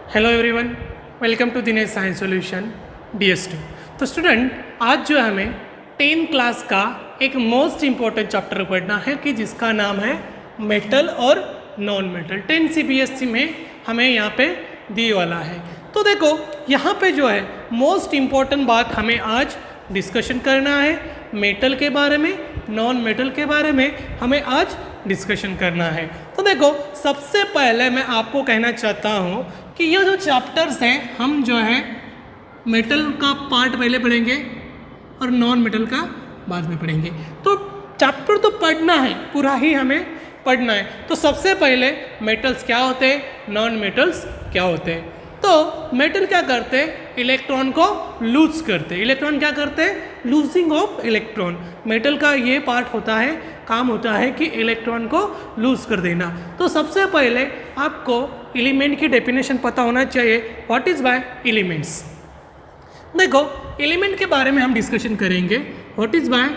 Hello everyone, welcome to Dinesh science solution DS2। तो student, आज जो है हमें 10 क्लास का एक मोस्ट इम्पॉर्टेंट चैप्टर पढ़ना है कि जिसका नाम है मेटल और नॉन मेटल। 10 CBSE में हमें यहाँ पे दिए वाला है। तो देखो यहाँ पे जो है मोस्ट इम्पॉर्टेंट बात हमें आज डिस्कशन करना है मेटल के बारे में, नॉन मेटल के बारे में हमें आज डिस्कशन करना है। तो देखो सबसे पहले मैं आपको कहना चाहता हूँ कि ये जो चैप्टर्स हैं हम जो है मेटल का पार्ट पहले पढ़ेंगे और नॉन मेटल का बाद में पढ़ेंगे। तो चैप्टर तो पढ़ना है, पूरा ही हमें पढ़ना है। तो सबसे पहले मेटल्स क्या होते हैं, नॉन मेटल्स क्या होते हैं। तो मेटल क्या करते हैं, इलेक्ट्रॉन को लूज करते हैं। इलेक्ट्रॉन क्या करते हैं, लूजिंग ऑफ इलेक्ट्रॉन। मेटल का ये पार्ट होता है, काम होता है कि इलेक्ट्रॉन को लूज कर देना। तो सबसे पहले आपको एलिमेंट की डेफिनेशन पता होना चाहिए। What is bye elements. देखो एलिमेंट के बारे में हम डिस्कशन करेंगे। What is bye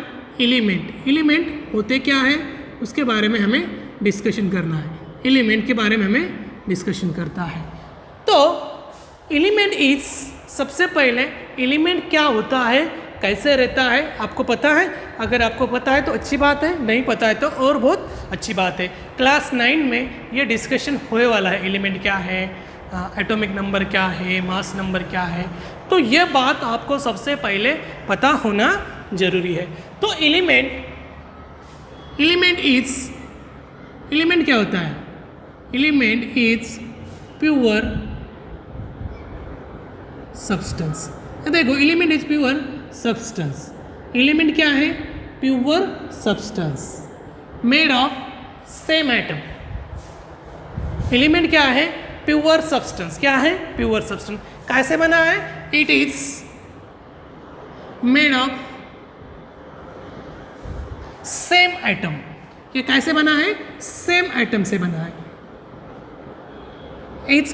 element, element होते क्या है उसके बारे में हमें डिस्कशन करना है। एलिमेंट के बारे में हमें डिस्कशन करता है। तो एलिमेंट इज, सबसे पहले एलिमेंट क्या होता है, कैसे रहता है, आपको पता है। अगर आपको पता है तो अच्छी बात है, नहीं पता है तो और बहुत अच्छी बात है। क्लास 9 में ये डिस्कशन होने वाला है। एलिमेंट क्या है, एटॉमिक नंबर क्या है, मास नंबर क्या है। तो ये बात आपको सबसे पहले पता होना जरूरी है। तो एलिमेंट इज, एलिमेंट क्या होता है, एलिमेंट इज प्योर सब्सटेंस। देखो element is pure substance. Element क्या है, pure substance made of same atom. Element क्या है, प्योर सब्सटेंस। क्या है, प्योर सब्सटेंस। कैसे बना है, it is made of same atom. ये कैसे बना है, सेम एटम से बना है। It's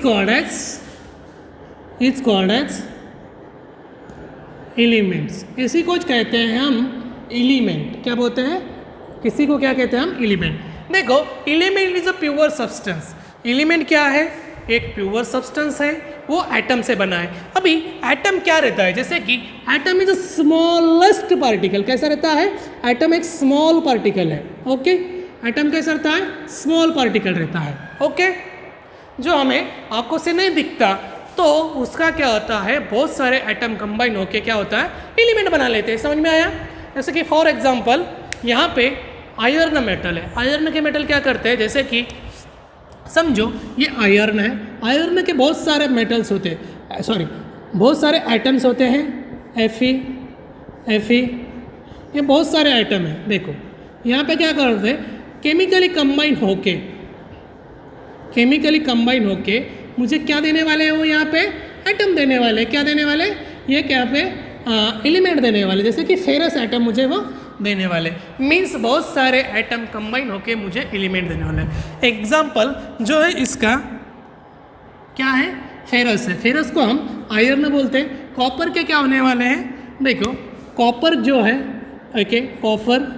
called as elements. इसी को कहते हैं हम एलिमेंट। क्या बोलते हैं, किसी को क्या कहते हैं हम, एलिमेंट। देखो element is a pure substance. Element क्या है, एक प्योर सब्सटेंस है, वो एटम से बना है। अभी एटम क्या रहता है, जैसे कि atom is a smallest particle. कैसा रहता है, एटम एक स्मॉल पार्टिकल है। ओके, एटम कैसा रहता है, स्मॉल पार्टिकल रहता है। ओके, जो हमें आंखों से नहीं दिखता, तो उसका क्या होता है, बहुत सारे एटम कंबाइन होके क्या होता है, एलिमेंट बना लेते हैं। समझ में आया। जैसे कि फॉर एग्जांपल यहाँ पे आयरन मेटल है। आयरन के मेटल क्या करते हैं, जैसे कि समझो ये आयरन है। आयरन के बहुत सारे मेटल्स होते हैं, सॉरी बहुत सारे एटम्स होते हैं। Fe, ये बहुत सारे आइटम हैं। देखो यहाँ पे क्या करते हैं, केमिकली कंबाइन होके मुझे क्या देने वाले हैं, वो यहाँ पे एटम देने वाले। क्या देने वाले, ये क्या पे एलिमेंट देने वाले। जैसे कि फेरस एटम मुझे वो देने वाले। मीन्स बहुत सारे एटम कंबाइन होके मुझे एलिमेंट देने वाले। एग्जाम्पल जो है इसका क्या है, फेरस है। फेरस को हम आयरन बोलते हैं। कॉपर के क्या होने वाले हैं, देखो कॉपर जो है, ओके कॉपर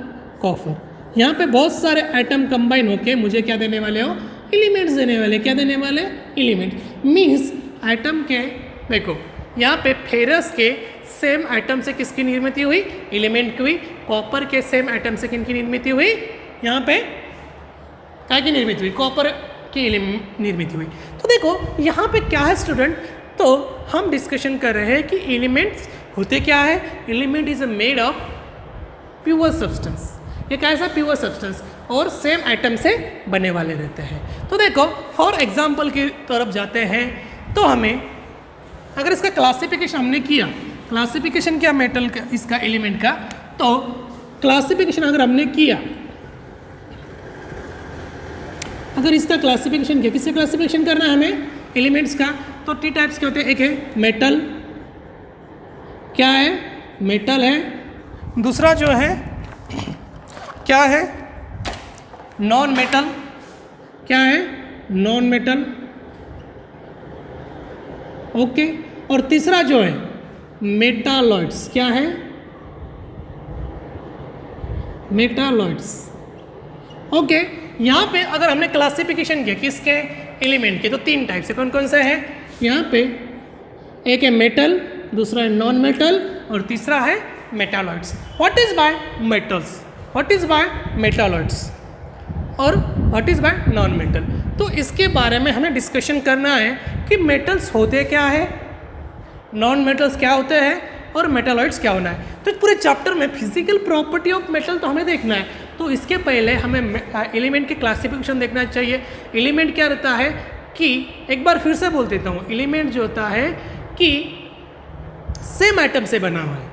यहाँ पे बहुत सारे एटम कंबाइन होके मुझे क्या देने वाले हो, एलिमेंट्स देने वाले। क्या देने वाले, एलिमेंट। मीन्स एटम के, देखो यहाँ पे फेरस के सेम एटम से किसकी निर्मित हुई, एलिमेंट की हुई। कॉपर के सेम एटम से किनकी निर्मित हुई, यहाँ पे क्या की निर्मित हुई, कॉपर की निर्मित हुई। तो देखो यहाँ पे क्या है स्टूडेंट, तो हम डिस्कशन कर रहे हैं कि एलिमेंट्स होते क्या है। Element is made of pure substance. ये कैसा प्योर सब्सटेंस और सेम एटम से बने वाले रहते हैं। तो देखो फॉर एग्जांपल की तरफ जाते हैं, तो हमें अगर इसका क्लासिफिकेशन हमने किया, क्लासिफिकेशन क्या मेटल का, इसका एलिमेंट का, तो क्लासिफिकेशन अगर हमने किया, अगर इसका क्लासिफिकेशन किया, किससे क्लासिफिकेशन करना है हमें, एलिमेंट्स का। तो 3 टाइप्स के होते हैं। एक है मेटल, क्या है, मेटल है। दूसरा जो है क्या है, नॉन मेटल। क्या है, नॉन मेटल। ओके, और तीसरा जो है मेटालॉइड्स। क्या है, मेटालॉइड्स। ओके, यहाँ पे अगर हमने क्लासिफिकेशन किया किसके, एलिमेंट के, तो 3 टाइप से कौन कौन से हैं, यहाँ पे एक है मेटल, दूसरा है नॉन मेटल और तीसरा है metalloids. What is by metals, what is by metalloids और what is by non metal. तो इसके बारे में हमें डिस्कशन करना है कि मेटल्स होते क्या है, नॉन मेटल्स क्या होते हैं और मेटालॉइड्स क्या होना है। तो पूरे चैप्टर में फिजिकल प्रॉपर्टी ऑफ मेटल तो हमें देखना है। तो इसके पहले हमें एलिमेंट के क्लासिफिकेशन देखना चाहिए। एलिमेंट क्या रहता है कि एक बार फिर से बोल देता हूँ, एलिमेंट जो होता है कि सेम एटम से बना हुआ है,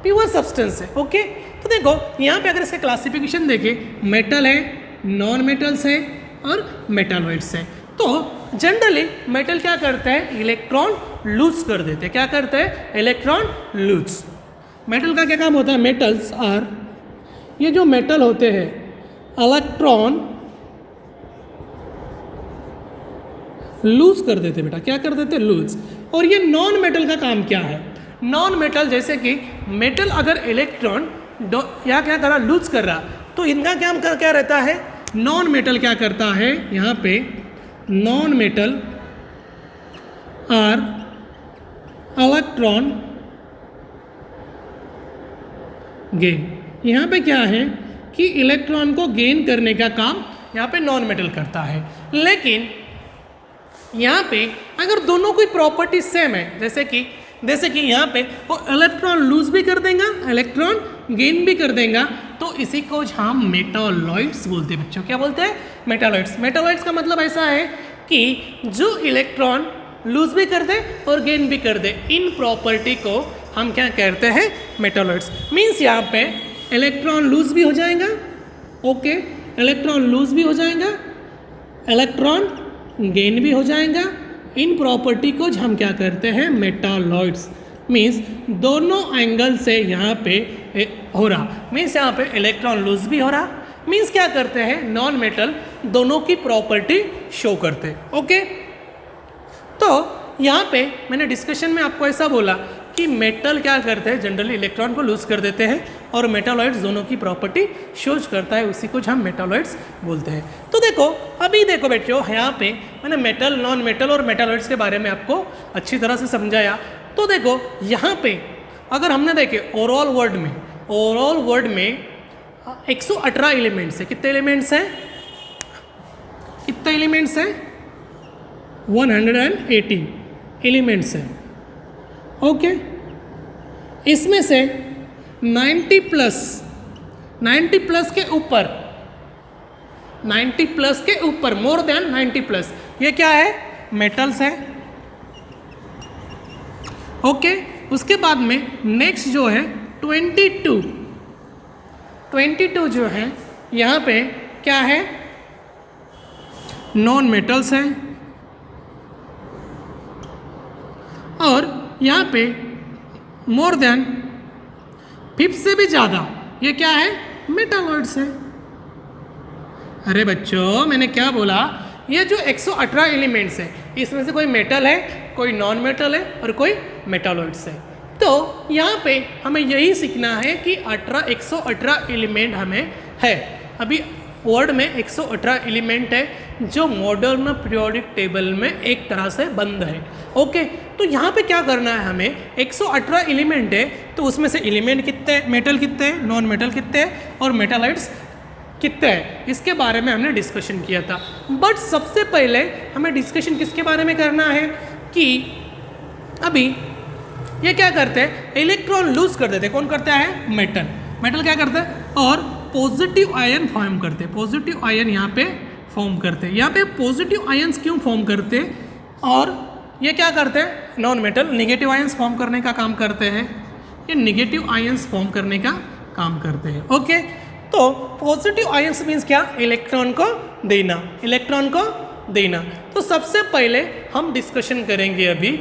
प्योर सब्सटेंस है। ओके, तो देखो यहाँ पे अगर इसका क्लासिफिकेशन देखें, मेटल है, नॉन मेटल्स है और मेटालॉइड्स है। तो जनरली मेटल क्या करता है, इलेक्ट्रॉन लूज कर देते हैं। क्या करते हैं, इलेक्ट्रॉन लूज। मेटल का क्या काम होता है, मेटल्स आर, ये जो मेटल होते हैं इलेक्ट्रॉन लूज कर देते बेटा, क्या कर देते, लूज। और ये नॉन मेटल का काम क्या है, नॉन मेटल जैसे कि मेटल अगर इलेक्ट्रॉन या क्या कर रहा, लूज कर रहा, तो इनका काम क्या रहता है, नॉन मेटल क्या करता है, यहाँ पे non metal are electron gain. यहाँ पे क्या है कि इलेक्ट्रॉन को गेन करने का काम यहाँ पे नॉन मेटल करता है। लेकिन यहाँ पे अगर दोनों की प्रॉपर्टी सेम है, जैसे कि यहाँ पे वो इलेक्ट्रॉन लूज भी कर देगा, इलेक्ट्रॉन गेन भी कर देगा, तो इसी को हम मेटालॉइड्स बोलते हैं बच्चों। क्या बोलते हैं, मेटालॉइड्स। मेटालॉइड्स का मतलब ऐसा है कि जो इलेक्ट्रॉन लूज भी कर दे और गेन भी कर दे, इन प्रॉपर्टी को हम क्या कहते हैं, मेटालॉइड्स। मीन्स यहाँ पे इलेक्ट्रॉन लूज भी हो जाएगा, ओके, इलेक्ट्रॉन लूज भी हो जाएगा, इलेक्ट्रॉन गेन भी हो जाएगा। इन प्रॉपर्टी को हम क्या करते हैं, मेटालॉइड्स। मीन्स दोनों एंगल से यहाँ पे हो रहा, मीन्स यहाँ पे इलेक्ट्रॉन लूज भी हो रहा, मीन्स क्या करते हैं, नॉन मेटल दोनों की प्रॉपर्टी शो करते हैं। ओके, तो यहाँ पे मैंने डिस्कशन में आपको ऐसा बोला कि मेटल क्या करते हैं, जनरली इलेक्ट्रॉन को लूज कर देते हैं और मेटालॉइड्स दोनों की प्रॉपर्टी शोज करता है, उसी को हम मेटालॉइड्स बोलते हैं। तो देखो अभी देखो बच्चों, यहाँ पे मैंने मेटल, नॉन मेटल और मेटालॉइड्स के बारे में आपको अच्छी तरह से समझाया। तो देखो यहाँ पे अगर हमने देखे ओवरऑल वर्ड में 118 एलिमेंट्स है। कितने एलिमेंट्स हैं, कितने एलिमेंट्स हैं, 118 एलिमेंट्स हैं। ओके, इसमें से 90 प्लस के ऊपर, 90 प्लस के ऊपर, मोर देन 90 प्लस, ये क्या है, मेटल्स है। ओके, उसके बाद में नेक्स्ट जो है 22 जो है यहाँ पे क्या है, नॉन मेटल्स है। और यहाँ पे मोर देन 50 से भी ज़्यादा, ये क्या है, मेटालॉइड्स है। अरे बच्चों मैंने क्या बोला, ये जो 118 एलिमेंट्स है, इसमें से कोई मेटल है, कोई नॉन मेटल है और कोई मेटालॉइड्स है। तो यहाँ पे हमें यही सीखना है कि 118 एलिमेंट हमें है। अभी वर्ड में 118 एलिमेंट है जो मॉडर्न पीरियोडिक टेबल में एक तरह से बंद है। ओके, तो यहाँ पे क्या करना है हमें, 118 एलिमेंट है तो उसमें से एलिमेंट कितने हैं, मेटल कितने हैं, नॉन मेटल कितने हैं और मेटालॉइड्स कितने हैं, इसके बारे में हमने डिस्कशन किया था। बट सबसे पहले हमें डिस्कशन किसके बारे में करना है कि अभी ये क्या करते हैं, इलेक्ट्रॉन लूज कर देते हैं। कौन करता है, मेटल क्या करता है, और पॉजिटिव आयन फॉर्म करते हैं। पॉजिटिव आयन यहाँ पे फॉर्म करते हैं। यहाँ पे पॉजिटिव आयंस क्यों फॉर्म करते हैं, और ये क्या करते हैं, non metal negative ions form करने का काम करते हैं। ये नेगेटिव आयंस फॉर्म करने का काम करते हैं। ओके, तो पॉजिटिव आयंस मीन्स क्या, इलेक्ट्रॉन को देना। तो सबसे पहले हम डिस्कशन करेंगे अभी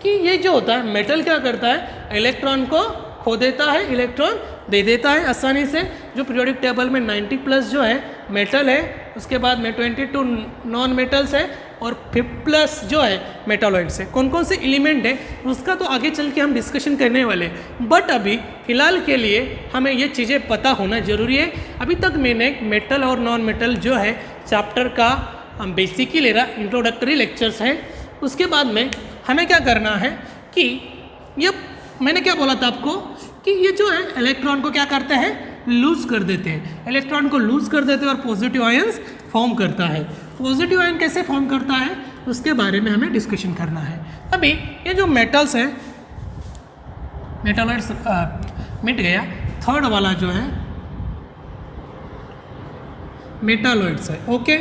कि ये जो होता है मेटल क्या करता है, इलेक्ट्रॉन को खो देता है, इलेक्ट्रॉन दे देता है आसानी से। जो पीरियोडिक टेबल में 90 प्लस जो है मेटल है, उसके बाद में 22 नॉन मेटल्स है और 5 प्लस जो है मेटालॉइड्स है। कौन कौन से एलिमेंट है उसका तो आगे चल के हम डिस्कशन करने वाले, बट अभी फिलहाल के लिए हमें ये चीज़ें पता होना ज़रूरी है। अभी तक मैंने मेटल और नॉन मेटल जो है चैप्टर का हम बेसिक ही ले रहा, इंट्रोडक्टरी लेक्चर्स हैं। उसके बाद में हमें क्या करना है कि ये मैंने क्या बोला था आपको कि ये जो है इलेक्ट्रॉन को क्या करते हैं, लूज कर देते हैं, इलेक्ट्रॉन को लूज कर देते हैं और पॉजिटिव आयंस फॉर्म करता है। पॉजिटिव आयन कैसे फॉर्म करता है उसके बारे में हमें डिस्कशन करना है। अभी ये जो मेटल्स है, मेटल्स मिट गया, थर्ड वाला जो है मेटालॉइड्स है। ओके,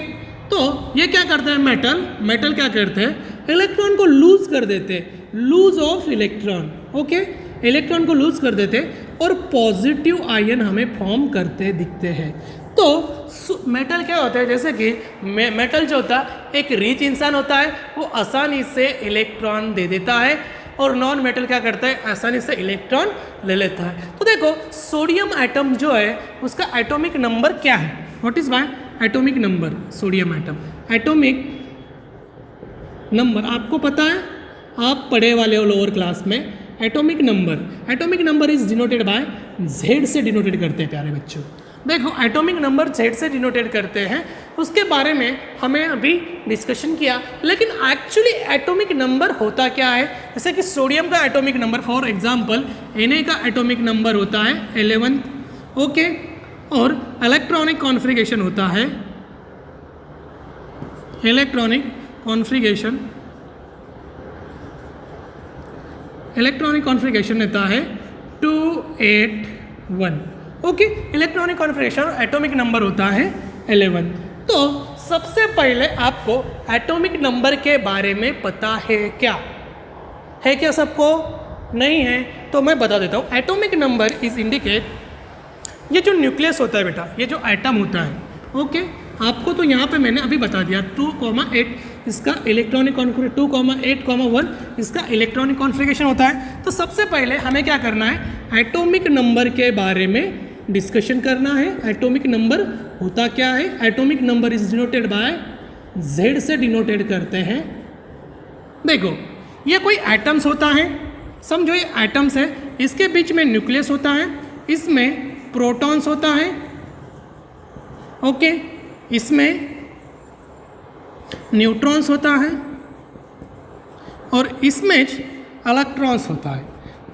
तो ये क्या करते हैं, मेटल क्या करते हैं, इलेक्ट्रॉन को लूज कर देते हैं, lose of electron. Okay, electron को लूज कर देते और पॉजिटिव आयन हमें फॉर्म करते दिखते हैं। तो मेटल क्या होता है, जैसे कि मेटल जो होता है एक रिच इंसान होता है, वो आसानी से इलेक्ट्रॉन दे देता है, और नॉन मेटल क्या करता है, आसानी से इलेक्ट्रॉन ले लेता है। तो देखो सोडियम एटम जो है उसका एटॉमिक नंबर क्या है, what is my atomic number, sodium atom atomic number आपको पता है, आप पढ़े वाले हो लोअर क्लास में। Atomic number is denoted by Z से डिनोटेड करते हैं प्यारे बच्चों। देखो एटॉमिक नंबर Z से डिनोटेड करते हैं, उसके बारे में हमें अभी डिस्कशन किया, लेकिन एक्चुअली एटॉमिक नंबर होता क्या है। जैसे कि सोडियम का atomic number for example Na का एटॉमिक नंबर होता है 11, ओके, और इलेक्ट्रॉनिक कॉन्फ़िगरेशन होता है, इलेक्ट्रॉनिक कॉन्फ़िगरेशन रहता है 281। Okay, electronic configuration atomic number होता है 11। तो सबसे पहले आपको एटॉमिक नंबर के बारे में पता है क्या सबको? नहीं है तो मैं बता देता हूँ। एटॉमिक नंबर इज इंडिकेट, ये जो न्यूक्लियस होता है बेटा, ये जो एटम होता है, ओके, आपको तो यहाँ पे मैंने अभी बता दिया 2,8 इसका इलेक्ट्रॉनिक 2,8,1 इसका इलेक्ट्रॉनिक कॉन्फ़िगरेशन होता है। तो सबसे पहले हमें क्या करना है, एटॉमिक नंबर के बारे में डिस्कशन करना है। एटॉमिक नंबर होता क्या है, atomic number is denoted by Z से डिनोटेड करते हैं। देखो ये कोई एटम्स होता है, समझो ये एटम्स है, इसके बीच में न्यूक्लियस होता है, इसमें प्रोटॉन्स होता है, ओके, इसमें न्यूट्रॉन्स होता है और इसमें इलेक्ट्रॉन्स होता है।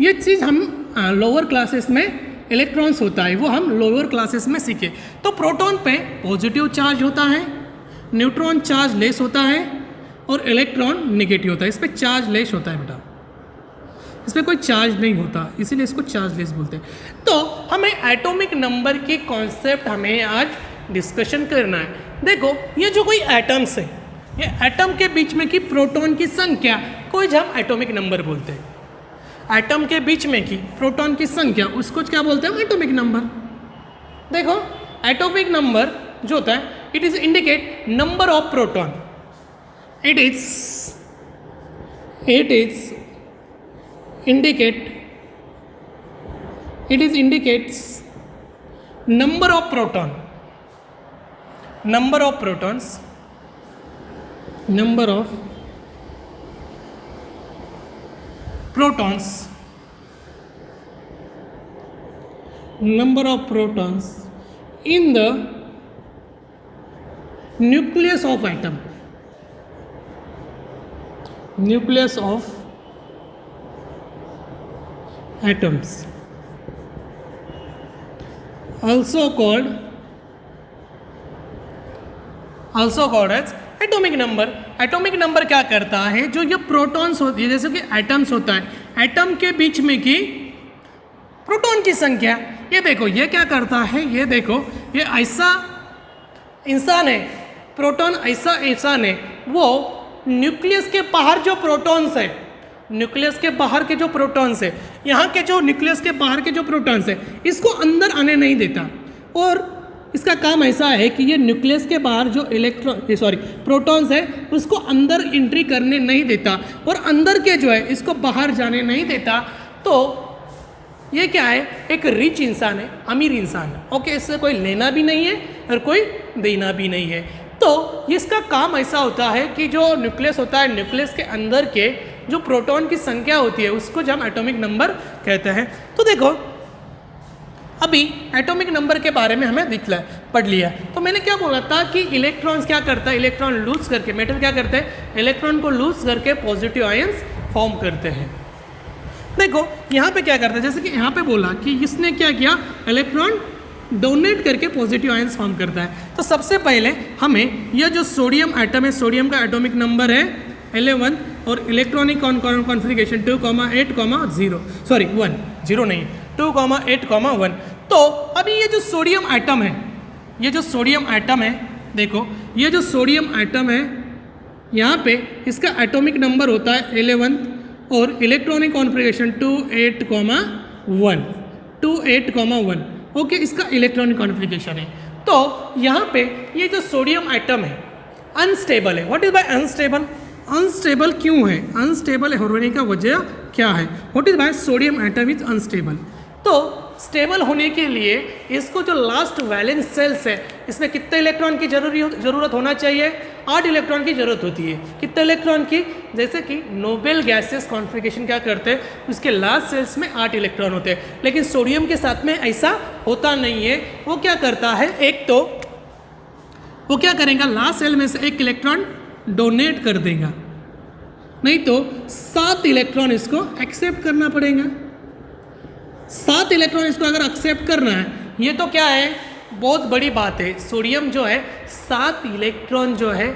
ये चीज़ हम लोअर क्लासेस में इलेक्ट्रॉन्स होता है वो हम लोअर क्लासेस में सीखे। तो प्रोटॉन पे पॉजिटिव चार्ज होता है, न्यूट्रॉन चार्ज लेस होता है और इलेक्ट्रॉन नेगेटिव होता है। इस पर चार्ज लेस होता है बेटा, इस पर कोई चार्ज नहीं होता, इसीलिए इसको चार्ज लेस बोलते हैं। तो हमें एटॉमिक नंबर की कॉन्सेप्ट हमें आज डिस्कशन करना है। देखो ये जो कोई एटम्स है, ये एटम के बीच में की प्रोटॉन की संख्या को हम एटॉमिक नंबर बोलते हैं। एटम के बीच में की प्रोटॉन की संख्या उसको क्या बोलते हैं, एटॉमिक नंबर। देखो एटॉमिक नंबर जो होता है it is indicate number of proton, it is indicates number of protons, number of protons in the nucleus of atom, nucleus of atoms, also called as atomic number. Atomic number क्या करता है, जो ये protons होती है, जैसे कि atoms होता है, एटम के बीच में की प्रोटॉन की संख्या, ये देखो ये क्या करता है, ये देखो ये ऐसा इंसान है, प्रोटॉन ऐसा इंसान है, वो न्यूक्लियस के बाहर जो प्रोटॉन्स है, न्यूक्लियस के बाहर के जो प्रोटॉन्स है, यहाँ के जो न्यूक्लियस के बाहर के जो प्रोटॉन्स है, इसको अंदर आने नहीं देता। और इसका काम ऐसा है कि ये न्यूक्लियस के बाहर जो प्रोटॉन्स है उसको अंदर एंट्री करने नहीं देता और अंदर के जो है इसको बाहर जाने नहीं देता। तो ये क्या है, एक रिच इंसान है, अमीर इंसान है, ओके, इससे कोई लेना भी नहीं है और कोई देना भी नहीं है। तो इसका काम ऐसा होता है कि जो न्यूक्लियस होता है, न्यूक्लियस के अंदर के जो प्रोटॉन की संख्या होती है उसको जो हम एटॉमिक नंबर कहते हैं। तो देखो अभी एटॉमिक नंबर के बारे में हमें पढ़ लिया। तो मैंने क्या बोला था कि इलेक्ट्रॉन्स क्या करता है, इलेक्ट्रॉन लूज करके, मेटल क्या करते हैं, इलेक्ट्रॉन को लूज करके पॉजिटिव आयंस फॉर्म करते हैं। देखो यहाँ पे क्या करते हैं, जैसे कि यहाँ पे बोला कि इसने क्या किया, इलेक्ट्रॉन डोनेट करके पॉजिटिव आयंस फॉर्म करता है। तो सबसे पहले हमें यह जो सोडियम एटम है, सोडियम का एटॉमिक नंबर है 11 और इलेक्ट्रॉनिक कॉन्फ़िगरेशन 2,8,0 सॉरी 1 0 नहीं 2,8,1। तो अभी ये जो सोडियम एटम है, ये जो सोडियम एटम है, देखो ये जो सोडियम एटम है यहाँ पे इसका एटॉमिक नंबर होता है 11 और इलेक्ट्रॉनिक कॉन्फ़िगरेशन 2,8,1 ओके, इसका इलेक्ट्रॉनिक कॉन्फ़िगरेशन है। तो यहाँ पे ये जो सोडियम एटम है अनस्टेबल है। What is bye unstable? Unstable क्यों है? अनस्टेबल होने का वजह क्या है? What is bye sodium atom is unstable? तो स्टेबल होने के लिए इसको जो लास्ट वैलेंस सेल्स है इसमें कितने इलेक्ट्रॉन की जरूरत होना चाहिए? 8 इलेक्ट्रॉन की जरूरत होती है। कितने इलेक्ट्रॉन की? जैसे कि नोबेल गैसेस कॉन्फ़िगरेशन क्या करते हैं, उसके लास्ट सेल्स में 8 इलेक्ट्रॉन होते हैं, लेकिन सोडियम के साथ में ऐसा होता नहीं है। वो क्या करता है, एक तो वो क्या करेगा, लास्ट सेल में से एक इलेक्ट्रॉन डोनेट कर देगा, नहीं तो 7 इलेक्ट्रॉन इसको एक्सेप्ट करना पड़ेगा। 7 इलेक्ट्रॉन इसको अगर एक्सेप्ट करना है, ये तो क्या है, बहुत बड़ी बात है। सोडियम जो है 7 इलेक्ट्रॉन जो है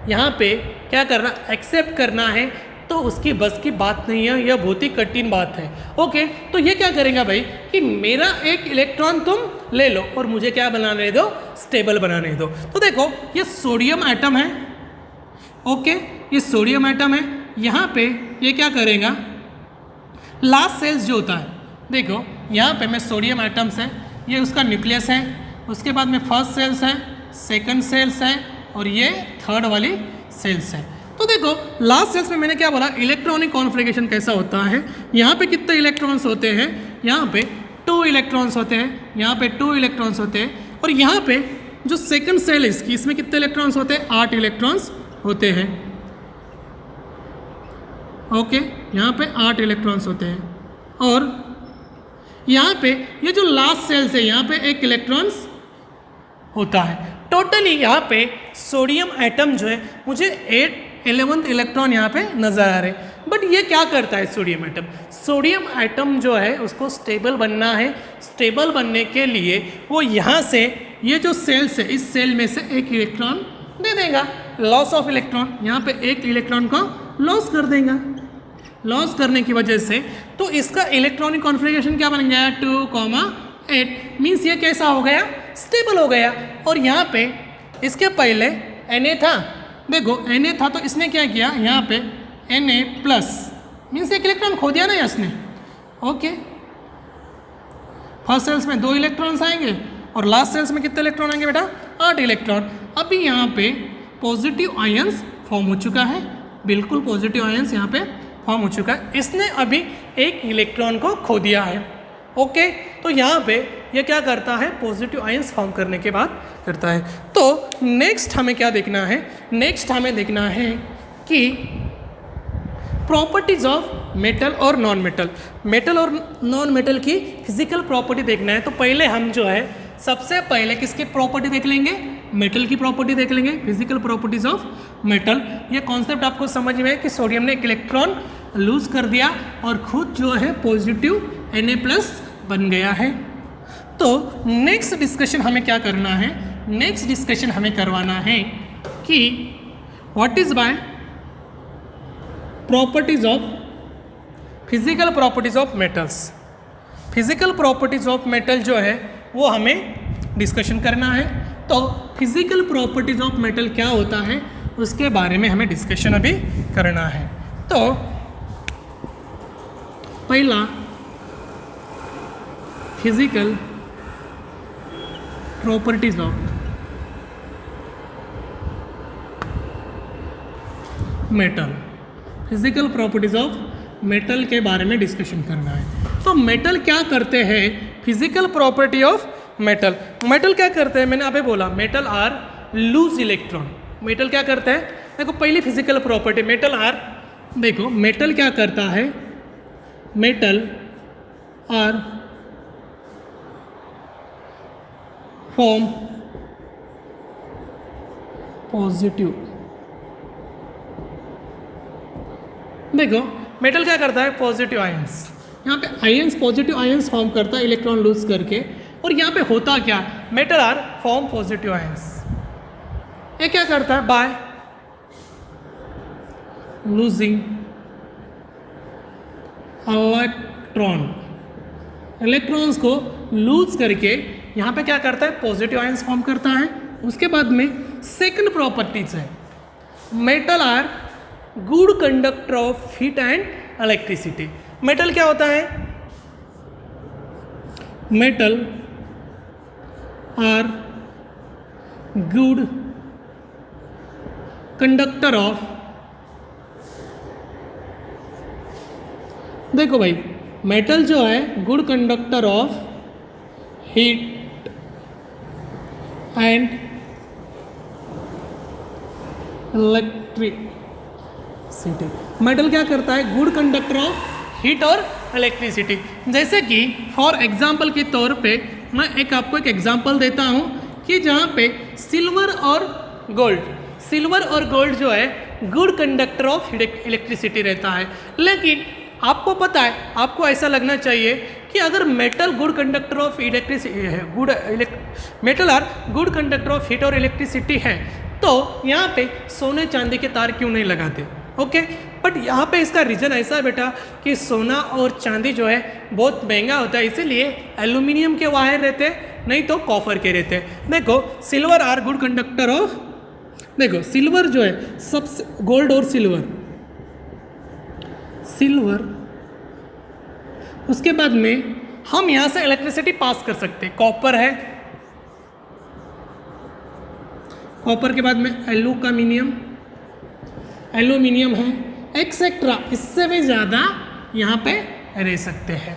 यहाँ पे क्या करना, एक्सेप्ट करना है, तो उसकी बस की बात नहीं है, यह बहुत ही कठिन बात है। ओके, तो ये क्या करेगा भाई कि मेरा एक इलेक्ट्रॉन तुम ले लो और मुझे क्या बनाने दो, स्टेबल बनाने दो। तो देखो ये सोडियम एटम है, ओके, ये सोडियम एटम है। यहाँ पे ये क्या करेगा, लास्ट सेल्स जो होता है, देखो यहाँ पे मैं सोडियम एटम्स है, ये उसका न्यूक्लियस है, उसके बाद में फर्स्ट सेल्स है, सेकंड सेल्स है और ये थर्ड वाली सेल्स है। तो देखो लास्ट सेल्स में मैंने क्या बोला, इलेक्ट्रॉनिक कॉन्फ़िगरेशन कैसा होता है। यहाँ पे कितने इलेक्ट्रॉन्स होते हैं, यहाँ पे 2 इलेक्ट्रॉन्स होते हैं, यहाँ पे 2 इलेक्ट्रॉन्स होते हैं और यहाँ पे जो सेकंड सेल है इसकी, इसमें कितने इलेक्ट्रॉन्स होते हैं, 8 इलेक्ट्रॉन्स होते हैं। ओके, यहाँ पे 8 इलेक्ट्रॉन्स होते हैं और यहाँ पे ये जो लास्ट सेल्स है यहाँ पे 1 इलेक्ट्रॉन्स होता है। टोटली यहाँ पे सोडियम एटम जो है मुझे 11th इलेक्ट्रॉन यहाँ पे नज़र आ रहे हैं। बट ये क्या करता है सोडियम एटम, सोडियम एटम जो है उसको स्टेबल बनना है। स्टेबल बनने के लिए वो यहाँ से ये जो सेल्स है इस सेल में से 1 इलेक्ट्रॉन दे देगा, लॉस ऑफ इलेक्ट्रॉन, यहाँ पे 1 इलेक्ट्रॉन को लॉस कर देगा। लॉस करने की वजह से तो इसका इलेक्ट्रॉनिक कॉन्फ़िगरेशन क्या बन गया, 2,8 मीन्स ये कैसा हो गया, स्टेबल हो गया। और यहाँ पे इसके पहले Na था, देखो Na था तो इसने क्या किया, यहाँ पे Na प्लस मीन्स 1 इलेक्ट्रॉन खो दिया ना इसने। ओके, फर्स्ट सेल्स में 2 इलेक्ट्रॉन्स आएंगे और लास्ट सेल्स में कितने इलेक्ट्रॉन आएंगे बेटा, 8 इलेक्ट्रॉन। अभी यहाँ पे पॉजिटिव आयंस फॉर्म हो चुका है, बिल्कुल पॉजिटिव आयंस यहाँ पे फॉर्म हो चुका है। इसने अभी 1 इलेक्ट्रॉन को खो दिया है। ओके, तो यहाँ पे ये क्या करता है, पॉजिटिव आयंस फॉर्म करने के बाद करता है। तो नेक्स्ट हमें क्या देखना है, नेक्स्ट हमें देखना है कि प्रॉपर्टीज ऑफ मेटल और नॉन मेटल, मेटल और नॉन मेटल की फिजिकल प्रॉपर्टी देखना है। तो पहले हम जो है सबसे पहले किसकी प्रॉपर्टी देख लेंगे, मेटल की प्रॉपर्टी देख लेंगे, फिजिकल प्रॉपर्टीज ऑफ मेटल। ये कॉन्सेप्ट आपको समझ में है कि सोडियम ने 1 इलेक्ट्रॉन लूज कर दिया और खुद जो है पॉजिटिव Na+ बन गया है। तो नेक्स्ट डिस्कशन हमें क्या करना है, नेक्स्ट डिस्कशन हमें करवाना है कि what is bye properties of physical properties of metals. Physical properties of metal जो है वो हमें डिस्कशन करना है। तो फिजिकल प्रॉपर्टीज ऑफ मेटल क्या होता है उसके बारे में हमें डिस्कशन अभी करना है। तो पहला physical properties of metal, physical properties of metal के बारे में डिस्कशन करना है। तो मेटल क्या करते हैं, physical property of metal, metal क्या करते हैं, मैंने अभी बोला metal are lose electron. Metal क्या करते हैं, देखो पहली फिजिकल प्रॉपर्टी मेटल आर, देखो मेटल क्या करता है, मेटल आर फॉर्म पॉजिटिव। देखो मेटल क्या करता है, पॉजिटिव आयंस, यहाँ पे आयंस पॉजिटिव आयंस फॉर्म करता है इलेक्ट्रॉन लूज करके। और यहाँ पे होता क्या, metal are form positive ions, ये क्या करता है, बाय लूजिंग इलेक्ट्रॉन्स को लूज करके यहाँ पे क्या करता है, पॉजिटिव आयंस फॉर्म करता है। उसके बाद में सेकंड प्रॉपर्टीज है, metal are good conductor of heat and electricity. Metal क्या होता है, metal are good conductor of, देखो भाई मेटल जो है good conductor of heat and electricity. Metal क्या करता है, गुड कंडक्टर ऑफ हीट और इलेक्ट्रिसिटी। जैसे कि फॉर एग्जांपल के तौर पे मैं आपको एक एग्जांपल देता हूँ कि जहाँ पे सिल्वर और गोल्ड जो है गुड कंडक्टर ऑफ इलेक्ट्रिसिटी रहता है। लेकिन आपको पता है, आपको ऐसा लगना चाहिए कि अगर metal good conductor of electricity है, metal are good conductor of heat और इलेक्ट्रिसिटी है, तो यहाँ पे सोने चांदी के तार क्यों नहीं लगाते, ओके। बट यहाँ पे इसका रीज़न ऐसा है बेटा कि सोना और चांदी जो है बहुत महंगा होता है, इसीलिए एल्यूमिनियम के वायर रहते हैं, नहीं तो कॉपर के रहते हैं। देखो silver are good conductor of, देखो सिल्वर जो है सबसे, गोल्ड और सिल्वर, उसके बाद में हम यहाँ से इलेक्ट्रिसिटी पास कर सकते हैं। कॉपर है, कॉपर के बाद में एल्यूमिनियम है, एक्सेट्रा, इससे भी ज़्यादा यहाँ पे रह सकते हैं।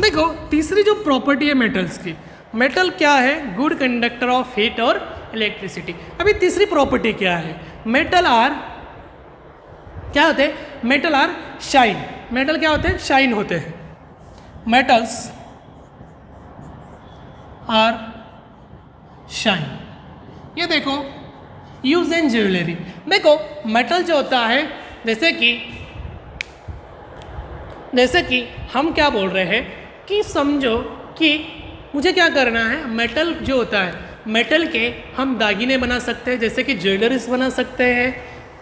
देखो तीसरी जो प्रॉपर्टी है मेटल्स की, मेटल क्या है, गुड कंडक्टर ऑफ हीट और इलेक्ट्रिसिटी। अभी तीसरी प्रॉपर्टी क्या है, मेटल आर क्या होते हैं, मेटल आर शाइन। मेटल क्या होते हैं, शाइन होते हैं। मेटल्स आर शाइन, ये देखो यूज इन ज्वेलरी। देखो मेटल जो होता है, जैसे कि हम क्या बोल रहे हैं कि समझो कि मुझे क्या करना है, मेटल जो होता है, मेटल के हम दागिने बना सकते हैं, जैसे कि ज्वेलरीज बना सकते हैं,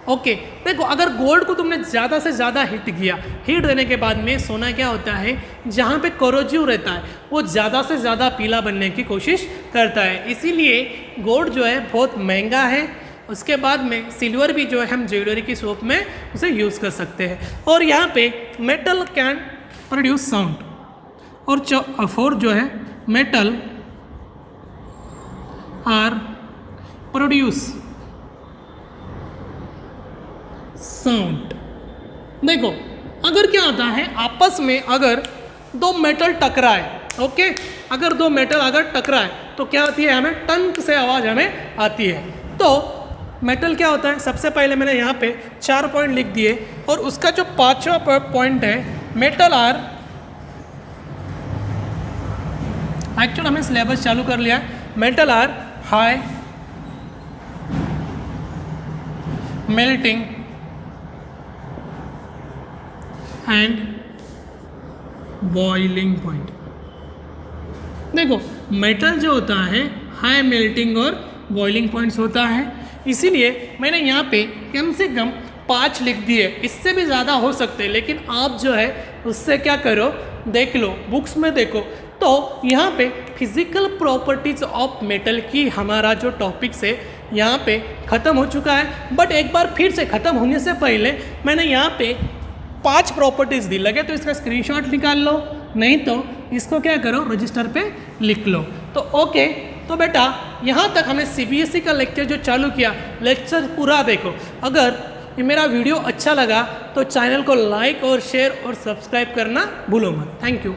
ओके। देखो अगर गोल्ड को तुमने ज़्यादा से ज़्यादा हीट किया, हीट देने के बाद में सोना क्या होता है, जहाँ पे कोरोजिव रहता है वो ज़्यादा से ज़्यादा पीला बनने की कोशिश करता है, इसीलिए गोल्ड जो है बहुत महंगा है। उसके बाद में सिल्वर भी जो है हम ज्वेलरी की शॉप में उसे यूज़ कर सकते हैं। और यहाँ पे मेटल कैन प्रोड्यूस साउंड, और फोर जो है मेटल आर प्रोड्यूस साउंड। देखो अगर क्या होता है, आपस में अगर दो मेटल टकराए, ओके, अगर दो मेटल अगर टकराए तो क्या होती है, हमें टंक से आवाज़ हमें आती है। तो मेटल क्या होता है, सबसे पहले मैंने यहाँ पे 4 पॉइंट लिख दिए, और उसका जो 5वां पॉइंट है, मेटल आर, एक्चुअली हमें सिलेबस चालू कर लिया है, metal are high melting and boiling point. देखो मेटल जो होता है हाई मेल्टिंग और बॉइलिंग पॉइंट्स होता है, इसीलिए मैंने यहाँ पे कम से कम 5 लिख दिए, इससे भी ज़्यादा हो सकते हैं, लेकिन आप जो है उससे क्या करो, देख लो, बुक्स में देखो। तो यहाँ पे फिजिकल प्रॉपर्टीज ऑफ मेटल की हमारा जो टॉपिक्स है यहाँ पे ख़त्म हो चुका है। बट एक बार फिर से ख़त्म होने से पहले मैंने यहाँ पे 5 प्रॉपर्टीज़ दी, लगे तो इसका स्क्रीनशॉट निकाल लो, नहीं तो इसको क्या करो, रजिस्टर पे लिख लो। तो ओके, तो बेटा यहाँ तक हमने CBSE का लेक्चर जो चालू किया, लेक्चर पूरा देखो। अगर ये मेरा वीडियो अच्छा लगा तो चैनल को लाइक और शेयर और सब्सक्राइब करना भूलो मत। Thank you.